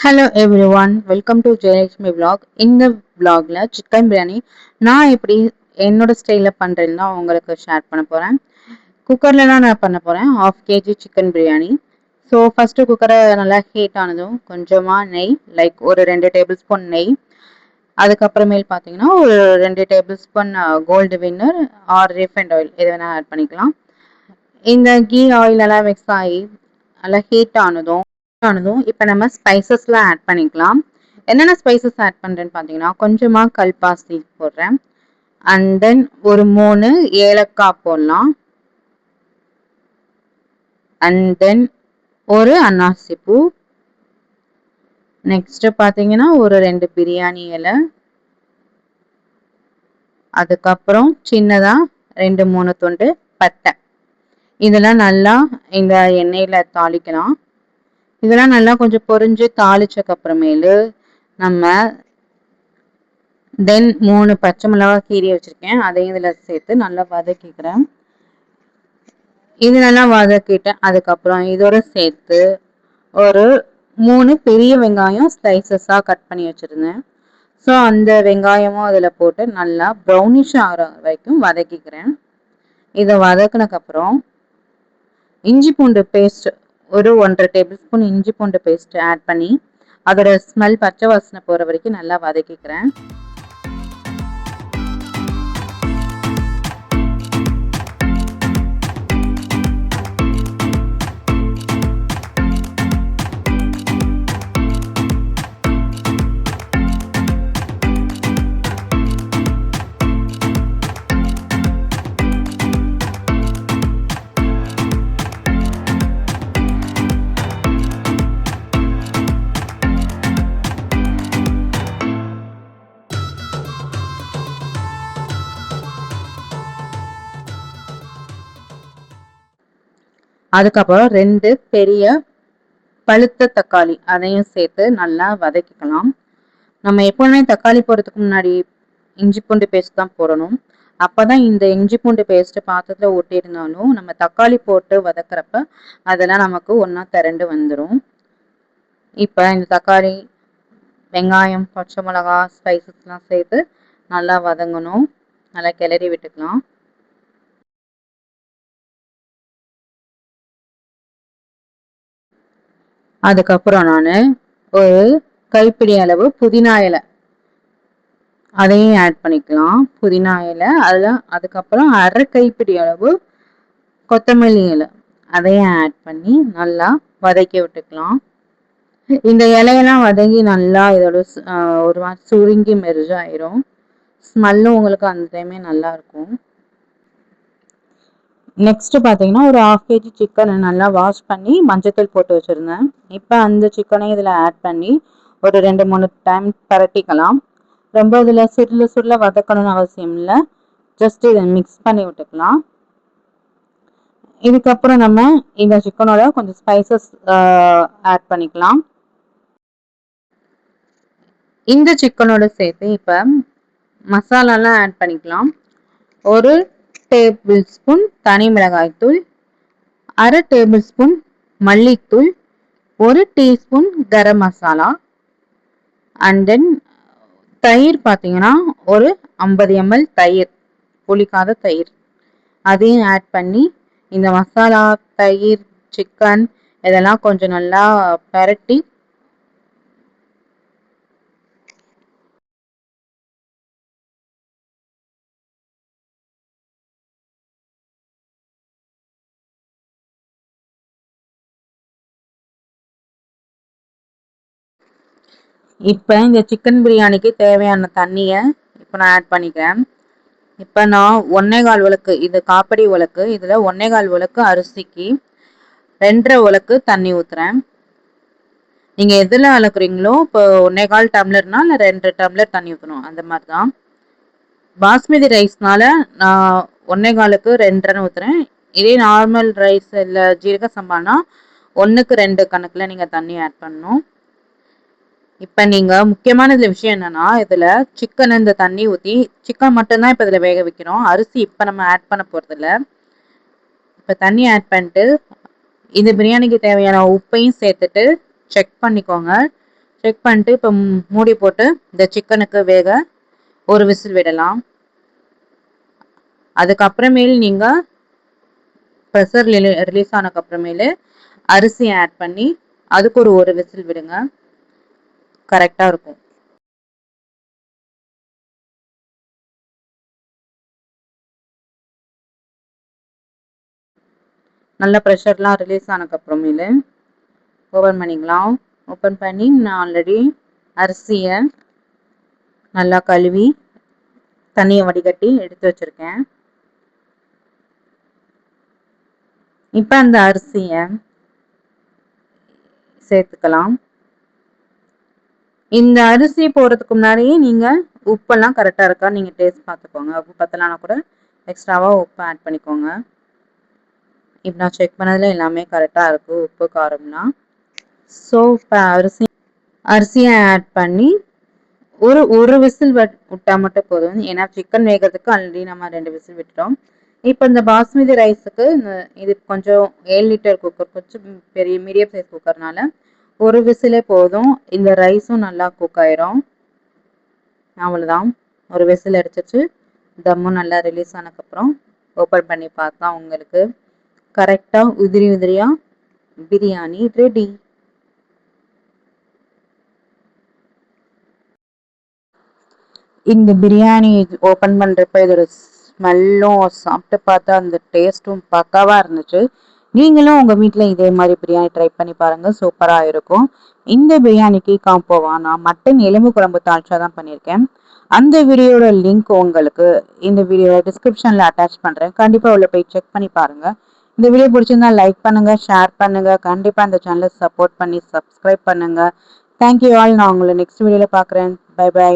Hello every one, welcome to Jayalakshmi vlog. இந்த விலாகில் chicken biryani நான் எப்படி என்னோட ஸ்டைலில் பண்ணுறேன்னு தான் உங்களுக்கு ஷேர் பண்ண போகிறேன். குக்கரில் தான் நான் பண்ண போகிறேன். 1/2 kg chicken biryani. So first குக்கரை நல்லா ஹீட் ஆனதும் கொஞ்சமாக நெய், லைக் ஒரு 2 டேபிள் ஸ்பூன் நெய். அதுக்கப்புறமேல் பார்த்தீங்கன்னா ஒரு 2 tablespoon gold winner or refined oil எது வேணால் ஆட் பண்ணிக்கலாம். இந்த கீ ஆயில் எல்லாம் மிக்ஸ் ஆகி நல்லா ஹீட் ஆனதும் இப்போ நம்ம ஸ்பைசஸ்லாம் ஆட் பண்ணிக்கலாம். என்னென்ன ஸ்பைசஸ் ஆட் பண்ணுறேன்னு பார்த்தீங்கன்னா, கொஞ்சமாக கல்பாசி போடுறேன். அண்ட் தென் ஒரு 3 ஏலக்காய் போடலாம். அண்ட் தென் ஒரு அன்னாசி பூ. நெக்ஸ்ட் பார்த்தீங்கன்னா ஒரு 2 பிரியாணி இலை. அதுக்கப்புறம் சின்னதாக 2-3 துண்டு பட்டை. இதெல்லாம் நல்லா இந்த எண்ணெயில் தாளிக்கலாம். இதெல்லாம் நல்லா கொஞ்சம் பொரிஞ்சு தாளிச்சக்கு அப்புறமேலு நம்ம தென் 3 பச்சை மிளகாய் கீரி வச்சிருக்கேன், அதையும் இதில் சேர்த்து நல்லா வதக்கிக்கிறேன். இது நல்லா வதக்கிட்டேன். அதுக்கப்புறம் இதோட சேர்த்து ஒரு 3 பெரிய வெங்காயம் ஸ்லைசஸாக கட் பண்ணி வச்சுருந்தேன். ஸோ அந்த வெங்காயமும் அதில் போட்டு நல்லா ப்ரௌனிஷ் ஆகிற வரைக்கும் வதக்கிக்கிறேன். இதை வதக்கினதுக்கப்புறம் இஞ்சி பூண்டு பேஸ்ட் ஒரு 1.5 டேபிள் ஸ்பூன் இஞ்சி பூண்டு பேஸ்ட் ஆட் பண்ணி அதோட ஸ்மெல் பச்சை வாசனை போகிற வரைக்கும் நல்லா வதக்கிக்கிறேன். அதுக்கப்புறம் 2 பெரிய பழுத்த தக்காளி அதையும் சேர்த்து நல்லா வதக்கிக்கலாம். நம்ம எப்பவுமே தக்காளி போடுறதுக்கு முன்னாடி இஞ்சி பூண்டு பேஸ்ட் தான் போடணும். அப்பதான் இந்த இஞ்சி பூண்டு பேஸ்ட் பாத்திரத்துல ஒட்டி இருந்தாலும் நம்ம தக்காளி போட்டு வதக்குறப்ப அதெல்லாம் நமக்கு ஒன்னா திரண்டு வந்துடும். இப்ப இந்த தக்காளி, வெங்காயம், பச்சை மிளகா, ஸ்பைசஸ்லாம் சேர்த்து நல்லா வதங்கணும். நல்லா கிளறி விட்டுக்கலாம். அதுக்கப்புறம் நான் ஒரு கைப்பிடி அளவு புதினா இலை அதையும் ஆட் பண்ணிக்கலாம். புதினா இலை அதுக்கப்புறம் அரை கைப்பிடி அளவு கொத்தமல்லி இலை அதையும் ஆட் பண்ணி நல்லா வதக்கி விட்டுக்கலாம். இந்த இலையெல்லாம் வதங்கி நல்லா இதோட ஒரு மாதிரி சுருங்கி மெர்ஜ் ஆயிரும். ஸ்மெல்லும் உங்களுக்கு அந்த டைமே நல்லா இருக்கும். நெக்ஸ்ட் பார்த்தீங்கன்னா ஒரு 1/2 kg சிக்கனை நல்லா வாஷ் பண்ணி மஞ்சத்தூள் போட்டு வச்சுருந்தேன். இப்போ அந்த சிக்கனையும் இதில் ஆட் பண்ணி ஒரு 2-3 டைம் பரட்டிக்கலாம். ரொம்ப இதில் சுருள வதக்கணும்னு அவசியம் இல்லை. ஜஸ்ட் இதை மிக்ஸ் பண்ணி விட்டுக்கலாம். இதுக்கப்புறம் நம்ம இந்த சிக்கனோட கொஞ்சம் ஸ்பைசஸ் ஆட் பண்ணிக்கலாம். இந்த சிக்கனோட சேர்த்து இப்போ மசாலாலாம் ஆட் பண்ணிக்கலாம். ஒரு டேபிள் ஸ்பூன் தனி மிளகாய் தூள், அரை டேபிள் ஸ்பூன் மல்லித்தூள், ஒரு teaspoon garam masala, and then தயிர் பார்த்தீங்கன்னா ஒரு 50 ml தயிர், புளிக்காத தயிர் அதையும் ஆட் பண்ணி இந்த மசாலா, தயிர், சிக்கன் இதெல்லாம் கொஞ்சம் நல்லா பரட்டி இப்போ இந்த சிக்கன் பிரியாணிக்கு தேவையான தண்ணியை இப்போ நான் ஆட் பண்ணிக்கிறேன். இப்போ நான் 1.25 உலக்கு, இது காப்படி உலக்கு, இதில் 1.25 உலக்கு அரிசிக்கு 2.5 உலக்கு தண்ணி ஊற்றுறேன். நீங்கள் எதில் அளக்குறீங்களோ இப்போ 1.25 டம்ளர்னா இல்லை 2 டம்ளர் தண்ணி ஊற்றணும், அந்த மாதிரி தான். பாஸ்மதி ரைஸ்னால நான் 1.25க்கு 2.5 ஊற்றுறேன். இதே நார்மல் ரைஸ் இல்லை ஜீரக சம்பானா 1க்கு 2 கணக்கில் நீங்கள் தண்ணி ஆட் பண்ணணும். இப்போ நீங்கள் முக்கியமான இதில் விஷயம் என்னன்னா, இதில் சிக்கன் இந்த தண்ணி ஊற்றி சிக்கன் மட்டும்தான் இப்போ இதில் வேக வைக்கிறோம். அரிசி இப்போ நம்ம ஆட் பண்ண போகிறதில்ல. இப்போ தண்ணி ஆட் பண்ணிட்டு இந்த பிரியாணிக்கு தேவையான உப்பையும் சேர்த்துட்டு செக் பண்ணிக்கோங்க. செக் பண்ணிட்டு இப்போ மூடி போட்டு இந்த சிக்கனுக்கு வேக ஒரு விசில் விடலாம். அதுக்கப்புறமேல் நீங்கள் ப்ரெஷர் ரிலீஸ் ஆனதுக்கப்புறமேலு அரிசி ஆட் பண்ணி அதுக்கு ஒரு விசில் விடுங்க. கரெக்டாக இருக்கும். நல்ல ப்ரெஷர்லாம் ரிலீஸ் ஆனதுக்கப்புறமேலு ஓப்பன் பண்ணிக்கலாம். ஓப்பன் பண்ணி நான் ஆல்ரெடி அரிசியை நல்லா கழுவி தண்ணியை வடிகட்டி எடுத்து வச்சுருக்கேன். இப்போ அந்த அரிசியை சேர்த்துக்கலாம். இந்த அரிசி போடுறதுக்கு முன்னாடியே நீங்கள் உப்பெல்லாம் கரெக்டாக இருக்கா நீங்கள் டேஸ்ட் பார்த்துக்கோங்க. உப்பு பத்தலைன்னா கூட எக்ஸ்ட்ராவாக உப்பு ஆட் பண்ணிக்கோங்க. இப்போ நான் செக் பண்ணதில் எல்லாமே கரெக்டாக இருக்குது உப்பு காரம்னா. ஸோ இப்போ அரிசியை ஆட் பண்ணி ஒரு விசில் விட்டால் மட்டும் போதும். ஏன்னா சிக்கன் வேகிறதுக்கு ஆல்ரெடி நம்ம 2 விசில் விட்டுட்டோம். இப்போ இந்த பாஸ்மதி ரைஸுக்கு இது கொஞ்சம் 7 லிட்டர் குக்கர், கொஞ்சம் பெரிய மீடியம் சைஸ் குக்கர்னால ஒரு விசிலே போதும். இந்த ரைஸும் நல்லா குக் ஆயிரும். அவ்வளோதான், ஒரு விசில் அடிச்சிச்சு. தம்மும் நல்லா ரிலீஸ் ஆனதுக்கப்புறம் ஓப்பன் பண்ணி பார்த்தா உங்களுக்கு கரெக்டாக உதிரி உதிரியாக பிரியாணி ரெடி. இந்த பிரியாணி ஓப்பன் பண்ணுறப்ப இதோட ஸ்மெல்லும் சாப்பிட்டு பார்த்தா அந்த டேஸ்ட்டும் பக்காவாக இருந்துச்சு. நீங்களும் உங்கள் வீட்டில் இதே மாதிரி பிரியாணி ட்ரை பண்ணி பாருங்கள், சூப்பராக இருக்கும். இந்த பிரியாணிக்கு காம்போவா நான் மட்டன் எலும்பு குழம்பு தாழ்ச்சா தான் பண்ணியிருக்கேன். அந்த வீடியோட லிங்க் உங்களுக்கு இந்த வீடியோ டிஸ்கிரிப்ஷனில் அட்டாச் பண்ணுறேன். கண்டிப்பாக உள்ள போய் செக் பண்ணி பாருங்கள். இந்த வீடியோ பிடிச்சிருந்தா லைக் பண்ணுங்கள், ஷேர் பண்ணுங்கள். கண்டிப்பாக இந்த சேனலை சப்போர்ட் பண்ணி சப்ஸ்கிரைப் பண்ணுங்கள். Thank you all. நான் உங்களை நெக்ஸ்ட் வீடியோவில் பார்க்குறேன். Bye by.